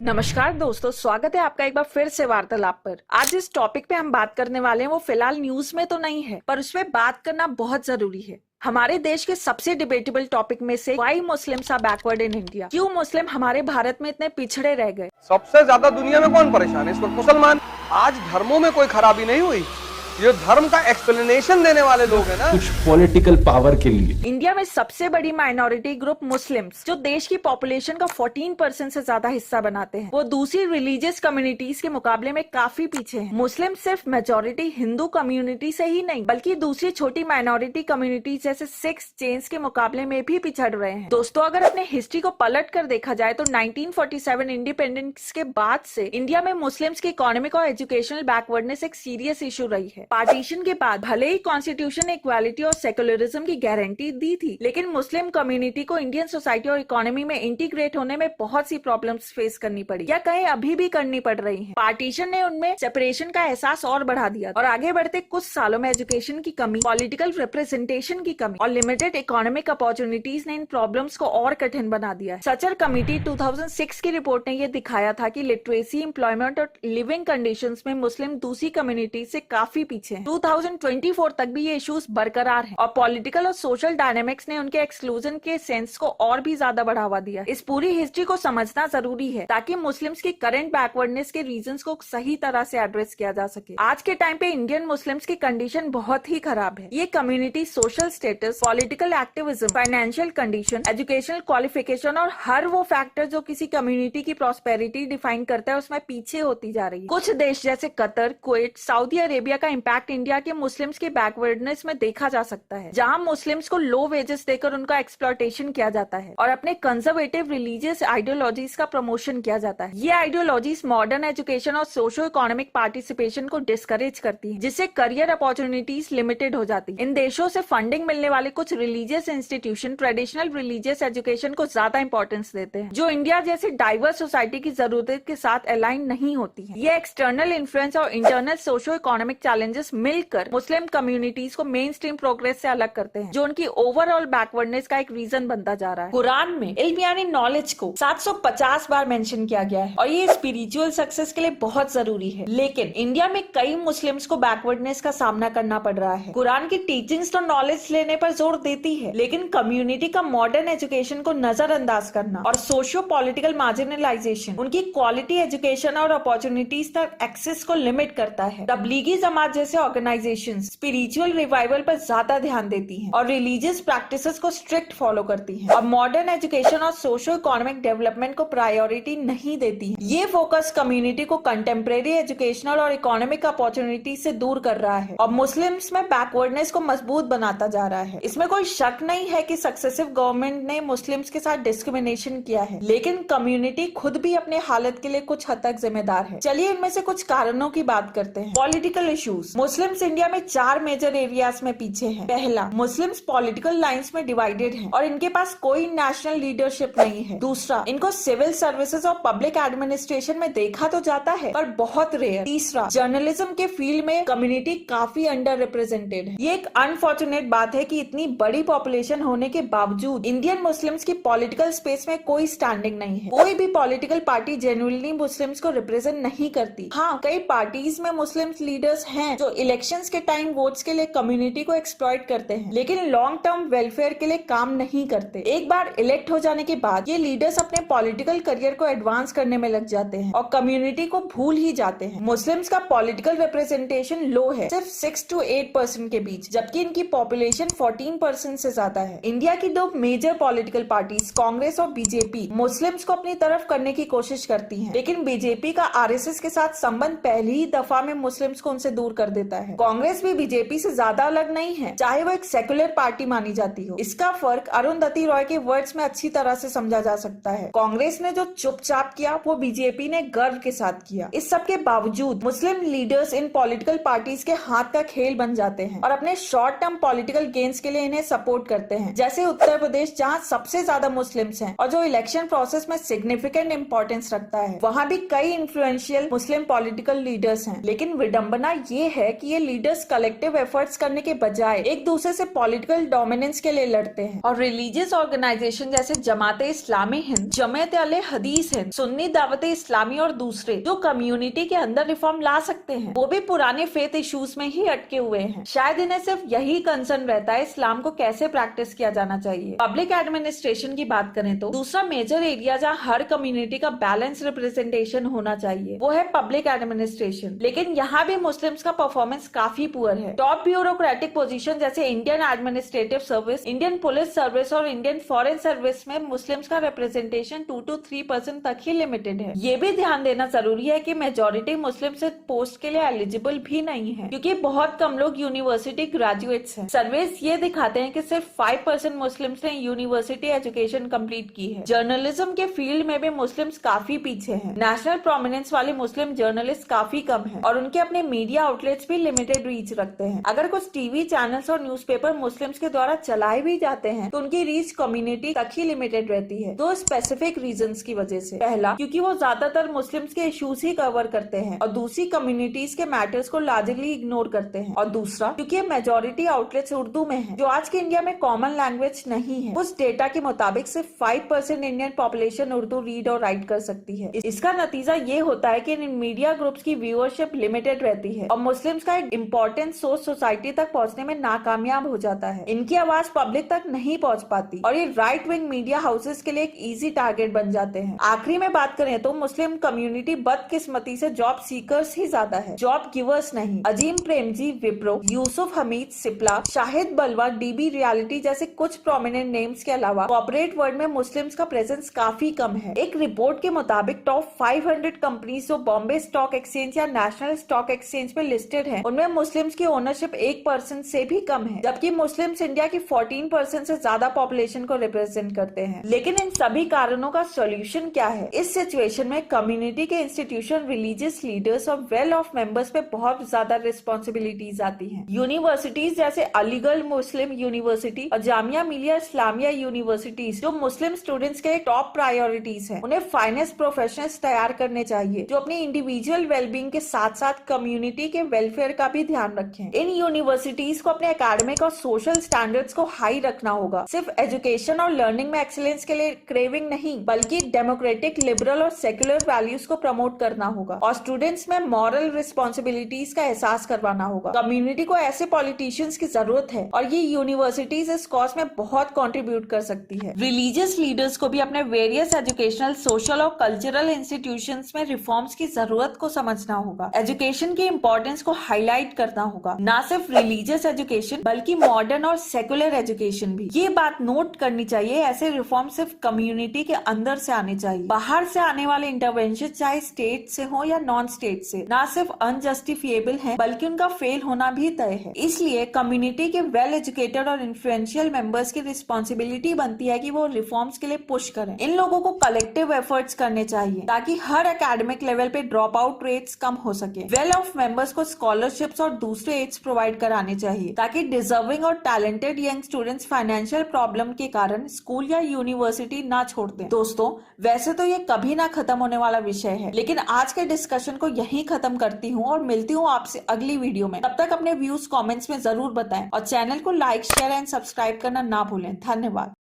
नमस्कार दोस्तों, स्वागत है आपका एक बार फिर से वार्तालाप पर। आज जिस टॉपिक पे हम बात करने वाले हैं वो फिलहाल न्यूज में तो नहीं है, पर उस पे बात करना बहुत जरूरी है। हमारे देश के सबसे डिबेटेबल टॉपिक में से why Muslims are backward in India, क्यों मुस्लिम हमारे भारत में इतने पिछड़े रह गए। सबसे ज्यादा दुनिया में कौन परेशान है इस वक्त? मुसलमान। आज धर्मों में कोई खराबी नहीं हुई, ये धर्म का एक्सप्लेनेशन देने वाले लोग हैं ना, कुछ पॉलिटिकल पावर के लिए। इंडिया में सबसे बड़ी माइनॉरिटी ग्रुप मुस्लिम्स, जो देश की पॉपुलेशन का 14% से ज्यादा हिस्सा बनाते हैं, वो दूसरी रिलीजियस कम्युनिटीज के मुकाबले में काफी पीछे हैं। मुस्लिम सिर्फ मेजोरिटी हिंदू कम्युनिटी से ही नहीं बल्कि दूसरी छोटी माइनॉरिटी कम्युनिटीज जैसे सिख्स, जैन्स के मुकाबले में भी पिछड़ रहे हैं। दोस्तों, अगर अपने हिस्ट्री को पलट कर देखा जाए तो 1947 इंडिपेंडेंस के बाद से इंडिया में मुस्लिम्स की इकोनॉमिक और एजुकेशनल बैकवर्डनेस एक सीरियस इशू रही है। पार्टीशन के बाद भले ही कॉन्स्टिट्यूशन ने इक्वालिटी और सेकुलरिज्म की गारंटी दी थी, लेकिन मुस्लिम कम्युनिटी को इंडियन सोसाइटी और इकोनॉमी में इंटीग्रेट होने में बहुत सी प्रॉब्लम्स फेस करनी पड़ी, या कहीं अभी भी करनी पड़ रही हैं। पार्टीशन ने उनमें सेपरेशन का एहसास और बढ़ा दिया और आगे बढ़ते कुछ सालों में एजुकेशन की कमी, पॉलिटिकल रिप्रेजेंटेशन की कमी और लिमिटेड इकोनॉमिक अपॉर्चुनिटीज ने इन प्रॉब्लम्स को और कठिन बना दिया है। सचर कमेटी 2006 की रिपोर्ट ने यह दिखाया था कि लिटरेसी, एम्प्लॉयमेंट और लिविंग कंडीशंस में मुस्लिम दूसरी कम्युनिटी से काफी पीछे हैं। 2024 तक भी ये इश्यूज बरकरार हैं और पॉलिटिकल और सोशल डायनेमिक्स ने उनके एक्सक्लूजन के सेंस को और भी ज्यादा बढ़ावा दिया। इस पूरी हिस्ट्री को समझना जरूरी है ताकि मुस्लिम्स की करंट बैकवर्डनेस के रीजंस को सही तरह से एड्रेस किया जा सके। आज के टाइम पे इंडियन मुस्लिम्स की कंडीशन बहुत ही खराब है। ये community social status, political activism, financial condition, educational qualification और हर वो फैक्टर जो किसी कम्युनिटी की प्रॉस्पेरिटी डिफाइन करता है उसमें पीछे होती जा रही है। कुछ देश जैसे कतर, कुवैत, सऊदी अरेबिया का इम्पैक्ट इंडिया के मुस्लिम्स के बैकवर्डनेस में देखा जा सकता है, जहां मुस्लिम्स को लो वेजेस देकर उनका एक्सप्लॉयटेशन किया जाता है और अपने कंजर्वेटिव रिलीजियस आइडियोलॉजीज का प्रमोशन किया जाता है। ये आइडियोलॉजीज मॉडर्न एजुकेशन और सोशो इकोनॉमिक पार्टिसिपेशन को डिस्करेज करती है, जिससे करियर अपॉर्चुनिटीज लिमिटेड हो जाती है। इन देशों से फंडिंग मिलने वाले कुछ religious institution traditional religious education को ज्यादा इंपॉर्टेंस देते हैं, जो इंडिया जैसी डाइवर्स सोसाइटी की जरूरत के साथ अलाइन नहीं होती है। ये एक्सटर्नल इन्फ्लुएंस और इंटरनल सोशो इकोनॉमिक चैलेंजेस मिलकर मुस्लिम कम्युनिटीज को मेन स्ट्रीम प्रोग्रेस से अलग करते हैं, जो उनकी ओवरऑल बैकवर्डनेस का एक रीजन बनता जा रहा है। कुरान में इल्म यानी नॉलेज को 750 बार मेंशन किया गया है और ये स्पिरिचुअल सक्सेस के लिए बहुत जरूरी है, लेकिन इंडिया में कई मुस्लिम्स को बैकवर्डनेस का सामना करना पड़ रहा है। कुरान की टीचिंग्स तो नॉलेज लेने पर जोर देती है, लेकिन कम्युनिटी का मॉडर्न एजुकेशन को नजरअंदाज करना और सोशियो पॉलिटिकल मार्जिनलाइजेशन उनकी क्वालिटी एजुकेशन और अपॉर्चुनिटीज तक एक्सेस को लिमिट करता है। तबलीगी जमात जैसे ऑर्गेनाइजेशंस स्पिरिचुअल रिवाइवल पर ज्यादा ध्यान देती हैं और रिलीजियस प्रैक्टिसेस को स्ट्रिक्ट फॉलो करती हैं और मॉडर्न एजुकेशन और सोशो इकोनॉमिक डेवलपमेंट को प्रायोरिटी नहीं देती हैं। ये फोकस कम्युनिटी को कंटेम्प्रेरी एजुकेशनल और इकोनॉमिक अपॉर्चुनिटी से दूर कर रहा है और मुस्लिम्स में बैकवर्डनेस को मजबूत बनाता जा रहा है। इसमें कोई शक नहीं है कि सक्सेसिव गवर्नमेंट ने मुस्लिम्स के साथ डिस्क्रिमिनेशन किया है, लेकिन कम्युनिटी खुद भी अपने हालत के लिए कुछ हद तक जिम्मेदार है। चलिए इनमें से कुछ कारणों की बात करते हैं। Political issues. मुस्लिम्स इंडिया में 4 मेजर एरियाज में पीछे हैं। पहला, मुस्लिम्स पॉलिटिकल लाइंस में डिवाइडेड हैं और इनके पास कोई नेशनल लीडरशिप नहीं है। दूसरा, इनको सिविल सर्विसेज और पब्लिक एडमिनिस्ट्रेशन में देखा तो जाता है पर बहुत रेयर। तीसरा, जर्नलिज्म के फील्ड में कम्युनिटी काफी अंडर रिप्रेजेंटेड है। ये एक अनफॉर्चुनेट बात है कि इतनी बड़ी पॉपुलेशन होने के बावजूद इंडियन मुस्लिम्स की पॉलिटिकल स्पेस में कोई स्टैंडिंग नहीं है। कोई भी पॉलिटिकल पार्टी जेन्युइनली मुस्लिम्स को रिप्रेजेंट नहीं करती। हाँ, कई पार्टीज में मुस्लिम लीडर्स हैं जो इलेक्शंस के टाइम वोट्स के लिए कम्युनिटी को एक्सप्लॉइट करते हैं, लेकिन लॉन्ग टर्म वेलफेयर के लिए काम नहीं करते। एक बार इलेक्ट हो जाने के बाद ये लीडर्स अपने पॉलिटिकल करियर को एडवांस करने में लग जाते हैं और कम्युनिटी को भूल ही जाते हैं। मुस्लिम्स का पॉलिटिकल रिप्रेजेंटेशन लो है, सिर्फ 6 to 8% के बीच, जबकि इनकी पॉपुलेशन 14% से ज्यादा है। इंडिया की 2 मेजर पॉलिटिकल पार्टीज कांग्रेस और बीजेपी मुस्लिम्स को अपनी तरफ करने की कोशिश करती है, लेकिन बीजेपी का आरएसएस के साथ संबंध पहली ही दफा में मुस्लिम्स को उनसे दूर कर देता है। कांग्रेस भी बीजेपी से ज्यादा अलग नहीं है, चाहे वो एक सेक्युलर पार्टी मानी जाती हो। इसका फर्क अरुंधति रॉय के वर्ड्स में अच्छी तरह से समझा जा सकता है। कांग्रेस ने जो चुपचाप किया वो बीजेपी ने गर्व के साथ किया। इस सब के बावजूद मुस्लिम लीडर्स इन पॉलिटिकल पार्टीज के हाथ का खेल बन जाते हैं और अपने शॉर्ट टर्म पॉलिटिकल गेन्स के लिए इन्हें सपोर्ट करते हैं, जैसे उत्तर प्रदेश जहाँ सबसे ज्यादा मुस्लिम्स हैं और जो इलेक्शन प्रोसेस में सिग्निफिकेंट इंपॉर्टेंस रखता है। वहाँ भी कई इन्फ्लुएंशियल मुस्लिम पॉलिटिकल लीडर्स हैं, लेकिन विडंबना ये है है कि ये लीडर्स कलेक्टिव एफर्ट्स करने के बजाय एक दूसरे से पॉलिटिकल डोमिनेंस के लिए लड़ते हैं और रिलीजियस ऑर्गेनाइजेशन जैसे जमाते इस्लामी हिंद, जमात अले हदीस हिंद, सुन्नी दावत इस्लामी और दूसरे जो कम्युनिटी के अंदर रिफॉर्म ला सकते हैं, वो भी पुराने फेथ इश्यूज में ही अटके हुए हैं। शायद इन्हें सिर्फ यही कंसर्न रहता है इस्लाम को कैसे प्रैक्टिस किया जाना चाहिए। पब्लिक एडमिनिस्ट्रेशन की बात करें तो दूसरा मेजर एरिया जहाँ हर कम्युनिटी का बैलेंस रिप्रेजेंटेशन होना चाहिए वो है पब्लिक एडमिनिस्ट्रेशन, लेकिन यहाँ भी मुस्लिम्स का परफॉर्मेंस काफी पुअर है। टॉप ब्यूरोक्रेटिक पोजीशन जैसे Indian administrative service, Indian police service और इंडियन फॉरेन सर्विस में मुस्लिम्स का रिप्रेजेंटेशन 2 to 3% तक ही लिमिटेड है। ये भी ध्यान देना जरूरी है कि मेजोरिटी मुस्लिम से पोस्ट के लिए एलिजिबल भी नहीं है, क्योंकि बहुत कम लोग यूनिवर्सिटी ग्रेजुएट्स हैं। सर्वेस ये दिखाते हैं कि सिर्फ 5% मुस्लिम्स ने यूनिवर्सिटी एजुकेशन कंप्लीट की है। जर्नलिज्म के फील्ड में भी मुस्लिम्स काफी पीछे हैं। नेशनल प्रोमिनेंस वाले मुस्लिम जर्नलिस्ट काफी कम है और उनके अपने मीडिया आउटलेट्स भी लिमिटेड रीच रखते हैं। अगर कुछ टीवी चैनल्स और न्यूज़पेपर मुस्लिम्स के द्वारा चलाए भी जाते हैं तो उनकी रीच कम्युनिटी तक ही लिमिटेड रहती है। दो स्पेसिफिक रीजंस की वजह से, पहला क्योंकि वो ज्यादातर मुस्लिम्स के इश्यूज ही कवर करते हैं और दूसरी कम्युनिटीज के मैटर्स को लार्जली इग्नोर करते हैं, और दूसरा क्योंकि मेजोरिटी आउटलेट्स उर्दू में है जो आज के इंडिया में कॉमन लैंग्वेज नहीं है। उस डेटा के मुताबिक सिर्फ 5% इंडियन पॉपुलेशन उर्दू रीड और राइट कर सकती है। इसका नतीजा ये होता है कि इन मीडिया ग्रुप्स की व्यूअरशिप लिमिटेड रहती है और मुस्लिम्स का एक इम्पोर्टेंट सोर्स सोसाइटी तक पहुंचने में नाकामयाब हो जाता है। इनकी आवाज पब्लिक तक नहीं पहुंच पाती और ये राइट विंग मीडिया हाउसेस के लिए एक इजी टारगेट बन जाते हैं। आखिरी में बात करें तो मुस्लिम कम्युनिटी बदकिस्मती से जॉब सीकर्स ही ज्यादा है, जॉब गिवर्स नहीं। अजीम प्रेमजी विप्रो, यूसुफ हमीद सिप्ला, शाहिद बलवा, डीबी रियलिटी जैसे कुछ प्रोमिनेंट नेम्स के अलावा कॉर्पोरेट वर्ल्ड में मुस्लिम्स का प्रेजेंस काफी कम है। एक रिपोर्ट के मुताबिक टॉप 500 कंपनीज जो बॉम्बे स्टॉक एक्सचेंज या नेशनल स्टॉक एक्सचेंज पे लिस्टेड है उनमें मुस्लिम्स की ओनरशिप 1% से भी कम है, जबकि मुस्लिम्स इंडिया की 14% से ज्यादा पॉपुलेशन को रिप्रेजेंट करते हैं। लेकिन इन सभी कारणों का सोल्यूशन क्या है? इस सिचुएशन में कम्युनिटी के इंस्टीट्यूशन, रिलीजियस लीडर्स और वेल ऑफ मेंबर्स पे बहुत ज्यादा रिस्पॉन्सिबिलिटीज आती हैं। यूनिवर्सिटीज जैसे अलीगढ़ मुस्लिम यूनिवर्सिटी और जामिया मिलिया इस्लामिया यूनिवर्सिटीज जो मुस्लिम स्टूडेंट्स के टॉप प्रायोरिटीज हैं, उन्हें फाइनेंस प्रोफेशनल्स तैयार करने चाहिए जो अपनी इंडिविजुअल वेलबींग के साथ साथ कम्युनिटी के वेलफेयर का भी ध्यान रखें। इन यूनिवर्सिटीज को अपने एकेडमिक और सोशल स्टैंडर्ड्स को हाई रखना होगा। सिर्फ एजुकेशन और लर्निंग में एक्सीलेंस के लिए क्रेविंग नहीं, बल्कि डेमोक्रेटिक, लिबरल और सेक्युलर वैल्यूज को प्रमोट करना होगा और स्टूडेंट्स में मॉरल रिस्पॉन्सिबिलिटीज का एहसास करवाना होगा। कम्युनिटी को ऐसे पॉलिटिशियंस की जरूरत है और ये यूनिवर्सिटीज इस कॉज में बहुत कंट्रीब्यूट कर सकती है। रिलीजियस लीडर्स को भी अपने वेरियस एजुकेशनल, सोशल और कल्चरल इंस्टीट्यूशंस में रिफॉर्म्स की जरूरत को समझना होगा। एजुकेशन की इंपॉर्टेंस को हाईलाइट करना होगा, ना सिर्फ रिलीजियस एजुकेशन बल्कि मॉडर्न और सेक्युलर एजुकेशन भी। ये बात नोट करनी चाहिए, ऐसे रिफॉर्म सिर्फ कम्युनिटी के अंदर से आने चाहिए। बाहर से आने वाले इंटरवेंशन चाहे स्टेट से हो या नॉन स्टेट से, ना सिर्फ अनजस्टिफिएबल है बल्कि उनका फेल होना भी तय है। इसलिए कम्युनिटी के वेल एजुकेटेड और इन्फ्लुएंशियल मेंबर्स की रिस्पॉन्सिबिलिटी बनती है कि वो रिफॉर्म्स के लिए पुश करें। इन लोगों को कलेक्टिव एफर्ट्स करने चाहिए ताकि हर एकेडमिक लेवल पे ड्रॉप आउट रेट्स कम हो सके। वेल ऑफ मेंबर्स को स्कॉलरशिप्स और दूसरे एड्स प्रोवाइड कराने चाहिए ताकि डिजर्विंग और talented young students financial problem के कारण स्कूल या यूनिवर्सिटी ना छोड़ दें। दोस्तों, वैसे तो ये कभी ना खत्म होने वाला विषय है, लेकिन आज के डिस्कशन को यहीं खत्म करती हूँ और मिलती हूँ आपसे अगली वीडियो में। तब तक अपने व्यूज कमेंट्स में जरूर बताएं और चैनल को लाइक, शेयर एंड सब्सक्राइब करना ना भूलें। धन्यवाद।